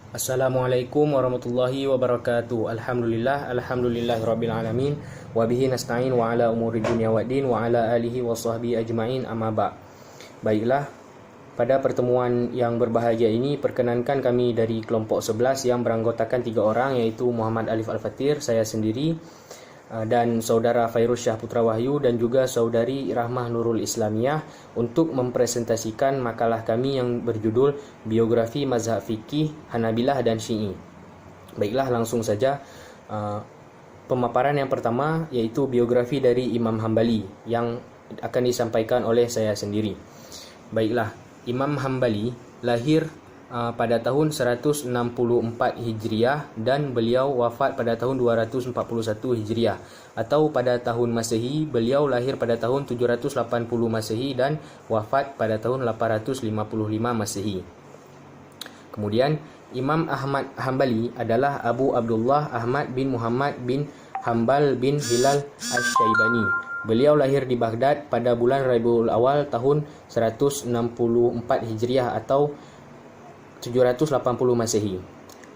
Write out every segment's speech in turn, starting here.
Assalamualaikum warahmatullahi wabarakatuh. Alhamdulillahirabbil alamin wa bihi nasta'in wa ala umuri dunya waddin wa ala alihi wa sahbihi ajmain amma ba'. Baiklah, pada pertemuan yang berbahagia ini perkenankan kami dari kelompok 11 yang beranggotakan 3 orang, iaitu Muhammad Alif Al-Fatir, saya sendiri, dan saudara Fairuz Syah Putra Wahyu, dan juga saudari Rahmah Nurul Islamiyah, untuk mempresentasikan makalah kami yang berjudul Biografi Mazhab Fikih Hanabilah dan Syi'i. Baiklah, langsung saja. Pemaparan yang pertama yaitu biografi dari Imam Hambali yang akan disampaikan oleh saya sendiri. Baiklah, Imam Hambali lahir pada tahun 164 Hijriah dan beliau wafat pada tahun 241 Hijriah, atau pada tahun Masehi beliau lahir pada tahun 780 Masehi dan wafat pada tahun 855 Masehi. Kemudian Imam Ahmad Hambali adalah Abu Abdullah Ahmad bin Muhammad bin Hambal bin Hilal Asy-Syaibani. Beliau lahir di Baghdad pada bulan Rabiul Awal tahun 164 Hijriah atau 780 Masehi.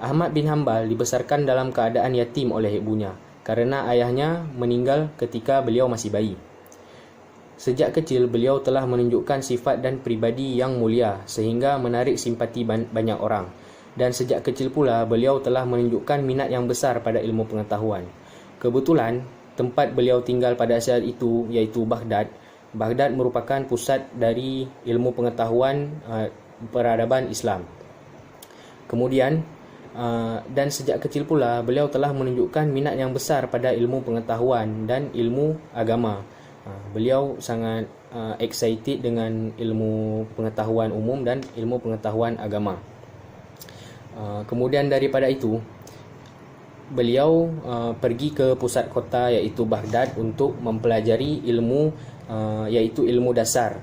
Ahmad bin Hambal dibesarkan dalam keadaan yatim oleh ibunya karena ayahnya meninggal ketika beliau masih bayi. Sejak kecil beliau telah menunjukkan sifat dan pribadi yang mulia sehingga menarik simpati banyak orang, dan sejak kecil pula beliau telah menunjukkan minat yang besar pada ilmu pengetahuan. Kebetulan tempat beliau tinggal pada saat itu yaitu Baghdad. Baghdad merupakan pusat dari ilmu pengetahuan peradaban Islam. Kemudian dan sejak kecil pula beliau telah menunjukkan minat yang besar pada ilmu pengetahuan dan ilmu agama. Beliau sangat excited dengan ilmu pengetahuan umum dan ilmu pengetahuan agama. Kemudian daripada itu beliau pergi ke pusat kota yaitu Baghdad untuk mempelajari ilmu yaitu ilmu dasar.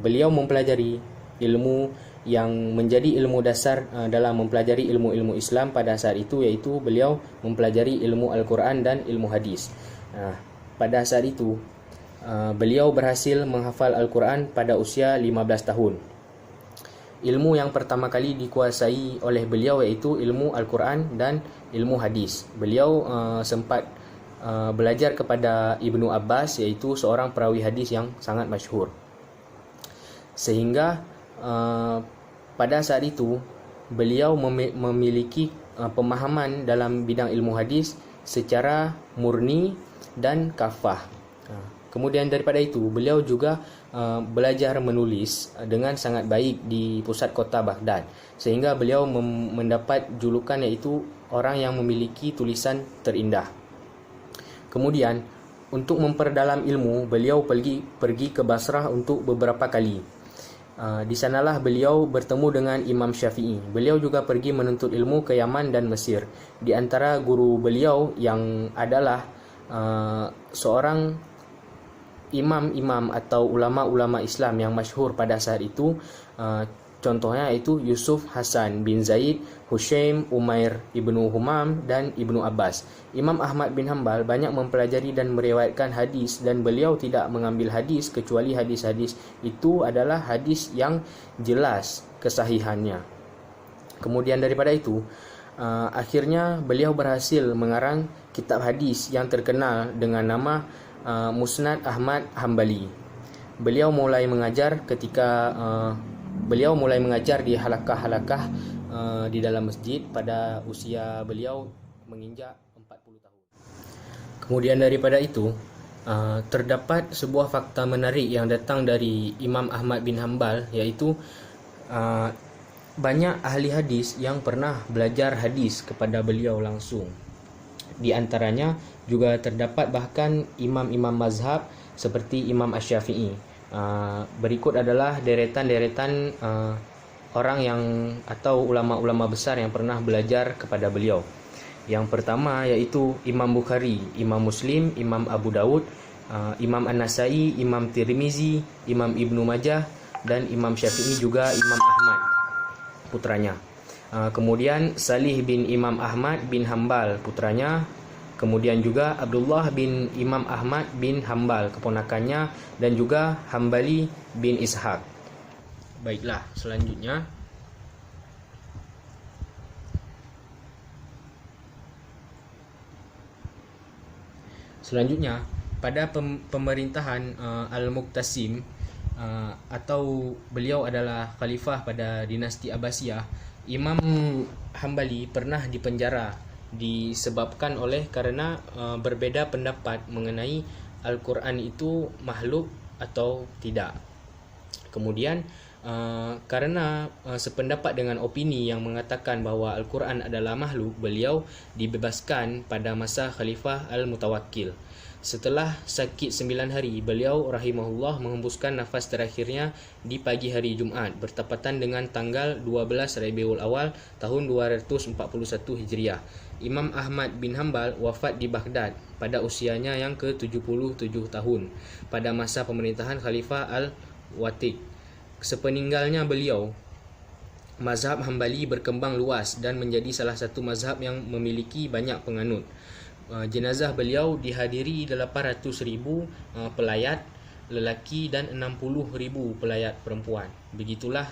Beliau mempelajari ilmu yang menjadi ilmu dasar dalam mempelajari ilmu-ilmu Islam pada saat itu, yaitu beliau mempelajari ilmu Al-Quran dan ilmu hadis. Pada saat itu beliau berhasil menghafal Al-Quran pada usia 15 tahun. Ilmu yang pertama kali dikuasai oleh beliau yaitu ilmu Al-Quran dan ilmu hadis. Beliau sempat belajar kepada Ibnu Abbas, yaitu seorang perawi hadis yang sangat masyhur. Sehingga pada saat itu beliau memiliki pemahaman dalam bidang ilmu hadis secara murni dan kafah. Kemudian daripada itu beliau juga belajar menulis dengan sangat baik di pusat kota Baghdad, sehingga beliau mendapat julukan yaitu orang yang memiliki tulisan terindah. Kemudian untuk memperdalam ilmu beliau pergi ke Basrah untuk beberapa kali. Di sanalah beliau bertemu dengan Imam Syafi'i. Beliau juga pergi menuntut ilmu ke Yaman dan Mesir. Di antara guru beliau yang adalah seorang imam-imam atau ulama-ulama Islam yang masyhur pada saat itu, contohnya itu Yusuf Hasan bin Zaid, Hushaim, Umair ibnu Humam, dan Ibnu Abbas. Imam Ahmad bin Hambal banyak mempelajari dan meriwayatkan hadis, dan beliau tidak mengambil hadis kecuali hadis-hadis itu adalah hadis yang jelas kesahihannya. Kemudian daripada itu akhirnya beliau berhasil mengarang kitab hadis yang terkenal dengan nama Musnad Ahmad Hambali. Beliau mulai mengajar di halakah-halakah di dalam masjid pada usia beliau menginjak 40 tahun. Kemudian daripada itu terdapat sebuah fakta menarik yang datang dari Imam Ahmad bin Hambal, yaitu banyak ahli hadis yang pernah belajar hadis kepada beliau langsung. Di antaranya juga terdapat bahkan imam-imam mazhab seperti Imam Asy-Syafi'i. Berikut adalah deretan-deretan orang yang atau ulama-ulama besar yang pernah belajar kepada beliau. Yang pertama yaitu Imam Bukhari, Imam Muslim, Imam Abu Dawud, Imam An-Nasai, Imam Tirmizi, Imam Ibnu Majah, dan Imam Syafi'i juga Imam Ahmad putranya. Kemudian Salih bin Imam Ahmad bin Hambal putranya. Kemudian juga Abdullah bin Imam Ahmad bin Hambal keponakannya, dan juga Hambali bin Ishaq. Baiklah, selanjutnya Selanjutnya, pada pemerintahan Al-Muqtasim atau beliau adalah khalifah pada dinasti Abbasiyah, Imam Hambali pernah dipenjara disebabkan oleh karena berbeza pendapat mengenai Al-Quran itu makhluk atau tidak. Kemudian karena sependapat dengan opini yang mengatakan bahawa Al-Quran adalah makhluk, beliau dibebaskan pada masa Khalifah Al-Mutawakkil. Setelah sakit 9 hari, beliau rahimahullah menghembuskan nafas terakhirnya di pagi hari Jumaat bertepatan dengan tanggal 12 Rabiul Awal tahun 241 Hijriah. Imam Ahmad bin Hanbal wafat di Baghdad pada usianya yang ke-77 tahun pada masa pemerintahan Khalifah Al-Watiq. Sepeninggalnya beliau, mazhab Hambali berkembang luas dan menjadi salah satu mazhab yang memiliki banyak penganut. Jenazah beliau dihadiri 800,000 pelayat lelaki dan 60,000 pelayat perempuan. Begitulah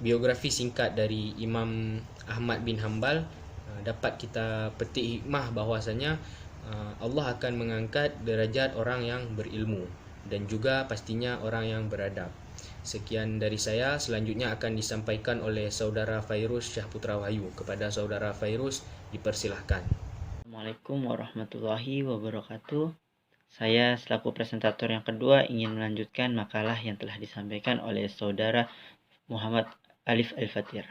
biografi singkat dari Imam Ahmad bin Hanbal. Dapat kita petik hikmah bahwasanya Allah akan mengangkat derajat orang yang berilmu dan juga pastinya orang yang beradab. Sekian dari saya. Selanjutnya akan disampaikan oleh saudara Fairuz Syahputra Wahyu. Kepada saudara Fairuz dipersilahkan. Assalamualaikum warahmatullahi wabarakatuh. Saya selaku presentator yang kedua ingin melanjutkan makalah yang telah disampaikan oleh saudara Muhammad Alif Al-Fatir.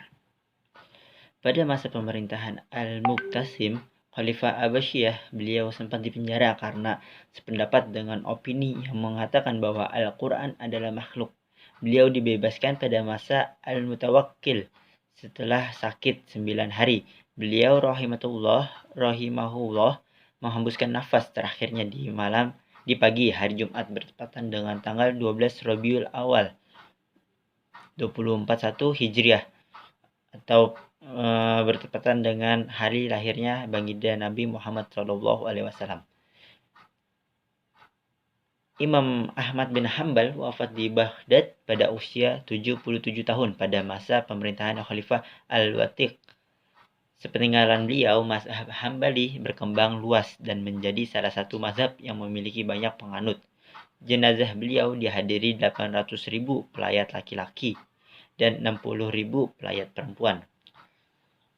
Pada masa pemerintahan Al-Muqtasim, Khalifah Abbasiyah, beliau sempat dipenjara karena sependapat dengan opini yang mengatakan bahwa Al-Quran adalah makhluk. Beliau dibebaskan pada masa Al-Mutawakkil setelah sakit 9 hari. Beliau rahimahullah menghembuskan nafas terakhirnya di pagi hari Jumat bertepatan dengan tanggal 12 Rabiul Awal 241 Hijriah atau bertepatan dengan hari lahirnya baginda Nabi Muhammad SAW. Imam Ahmad bin Hanbal wafat di Baghdad pada usia 77 tahun pada masa pemerintahan Khalifah Al-Watiq. Sepeninggalan beliau, mazhab Hambali berkembang luas dan menjadi salah satu mazhab yang memiliki banyak penganut. Jenazah beliau dihadiri 800,000 pelayat laki-laki dan 60,000 pelayat perempuan.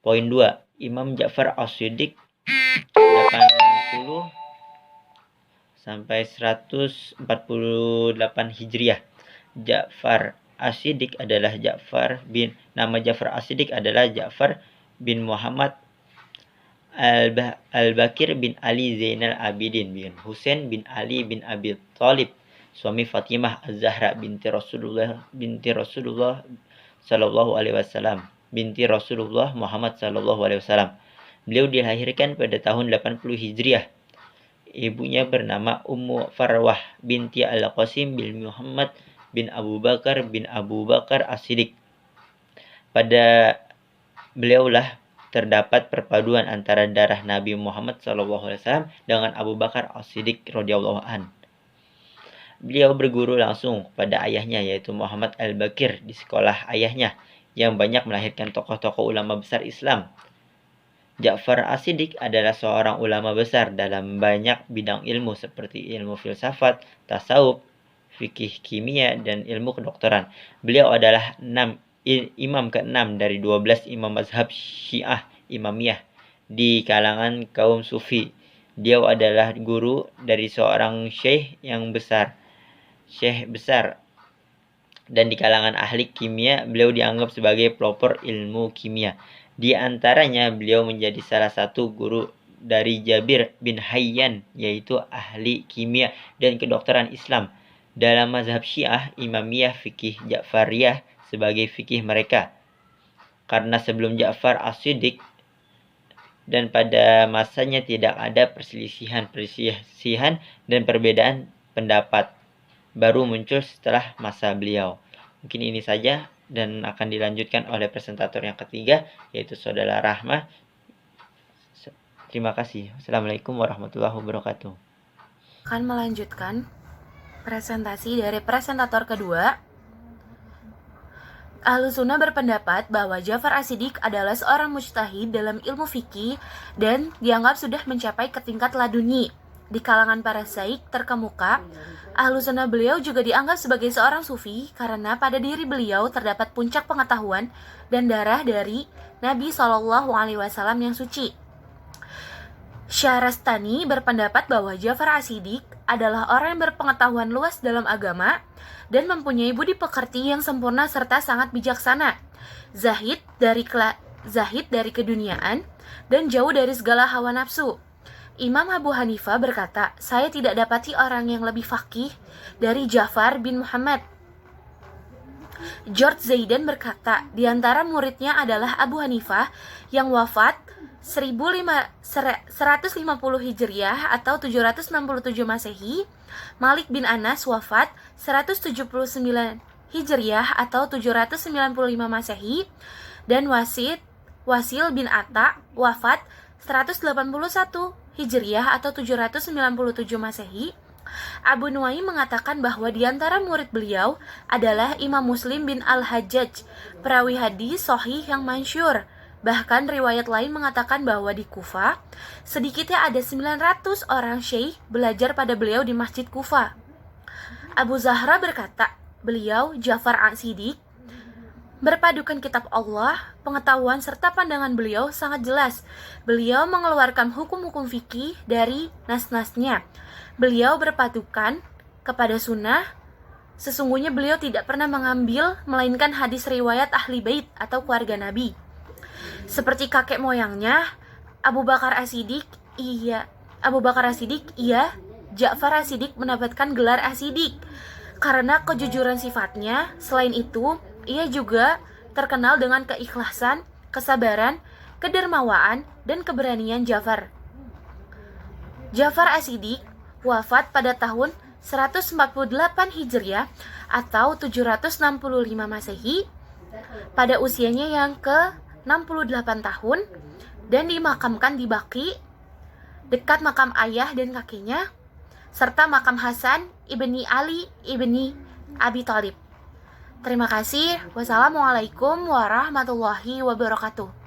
Poin 2. Imam Ja'far As-Shadiq 80 sampai 148 Hijriah. Ja'far As-Shadiq adalah nama Ja'far As-Shadiq adalah Ja'far bin Muhammad Al-Bakir bin Ali Zainal Abidin bin Husain bin Ali bin Abi Thalib, suami Fatimah Az-Zahra binti Rasulullah sallallahu alaihi wasallam, binti Rasulullah Muhammad sallallahu alaihi wasallam. Beliau dilahirkan pada tahun 80 Hijriah. Ibunya bernama Ummu Farwah binti Al-Qasim bin Muhammad bin Abu Bakar As-Siddiq. Pada beliaulah terdapat perpaduan antara darah Nabi Muhammad SAW dengan Abu Bakar As-Siddiq radhiyallahu an. Beliau berguru langsung pada ayahnya yaitu Muhammad Al-Bakir di sekolah ayahnya yang banyak melahirkan tokoh-tokoh ulama besar Islam. Ja'far As-Shadiq adalah seorang ulama besar dalam banyak bidang ilmu seperti ilmu filsafat, tasawuf, fikih kimia, dan ilmu kedokteran. Beliau adalah imam ke-6 dari 12 imam mazhab Syiah Imamiyah di kalangan kaum Sufi. Dia adalah guru dari seorang syekh besar. Dan di kalangan ahli kimia, beliau dianggap sebagai pelopor ilmu kimia. Di antaranya, beliau menjadi salah satu guru dari Jabir bin Hayyan, yaitu ahli kimia dan kedokteran Islam. Dalam mazhab Syiah Imamiyah, fikih Ja'fariyah sebagai fikih mereka. Karena sebelum Ja'far As-Shadiq dan pada masanya tidak ada perselisihan dan perbedaan pendapat. Baru muncul setelah masa beliau. Mungkin ini saja dan akan dilanjutkan oleh presentator yang ketiga yaitu saudara Rahmah. Terima kasih. Assalamualaikum warahmatullahi wabarakatuh. Akan melanjutkan presentasi dari presentator kedua. Ahlussunnah berpendapat bahwa Ja'far As-Shadiq adalah seorang mujtahid dalam ilmu fikih dan dianggap sudah mencapai ke tingkat laduni. Di kalangan para syaikh terkemuka, ahlu sunnah beliau juga dianggap sebagai seorang sufi karena pada diri beliau terdapat puncak pengetahuan dan darah dari Nabi SAW yang suci. Syahrastani berpendapat bahwa Ja'far as-Shiddiq adalah orang yang berpengetahuan luas dalam agama dan mempunyai budi pekerti yang sempurna serta sangat bijaksana, zahid dari keduniaan, dan jauh dari segala hawa nafsu. Imam Abu Hanifah berkata, saya tidak dapati orang yang lebih faqih dari Ja'far bin Muhammad. George Zaidan berkata, di antara muridnya adalah Abu Hanifah yang wafat 150 Hijriah atau 767 Masehi, Malik bin Anas wafat 179 Hijriah atau 795 Masehi, dan Wasil bin Atta wafat 181 Hijriah atau 797 Masehi. Abu Nuaim mengatakan bahwa di antara murid beliau adalah Imam Muslim bin Al-Hajjaj, perawi hadis sahih yang masyhur. Bahkan riwayat lain mengatakan bahwa di Kufah sedikitnya ada 900 orang syekh belajar pada beliau di Masjid Kufah. Abu Zahra berkata, beliau Ja'far as-Shiddiq berpadukan kitab Allah, pengetahuan serta pandangan beliau sangat jelas. Beliau mengeluarkan hukum-hukum fikih dari nas-nasnya. Beliau berpadukan kepada sunnah. Sesungguhnya beliau tidak pernah mengambil melainkan hadis riwayat ahli bait atau keluarga Nabi. Seperti kakek moyangnya, Abu Bakar as-Shiddiq, Ja'far as-Shiddiq mendapatkan gelar as-Shiddiq karena kejujuran sifatnya. Selain itu, ia juga terkenal dengan keikhlasan, kesabaran, kedermawaan, dan keberanian Ja'far. Ja'far as-Shiddiq wafat pada tahun 148 Hijriah atau 765 Masehi pada usianya yang ke-68 tahun dan dimakamkan di Baqi dekat makam ayah dan kakeknya serta makam Hasan ibni Ali ibni Abi Thalib. Terima kasih. Wassalamualaikum warahmatullahi wabarakatuh.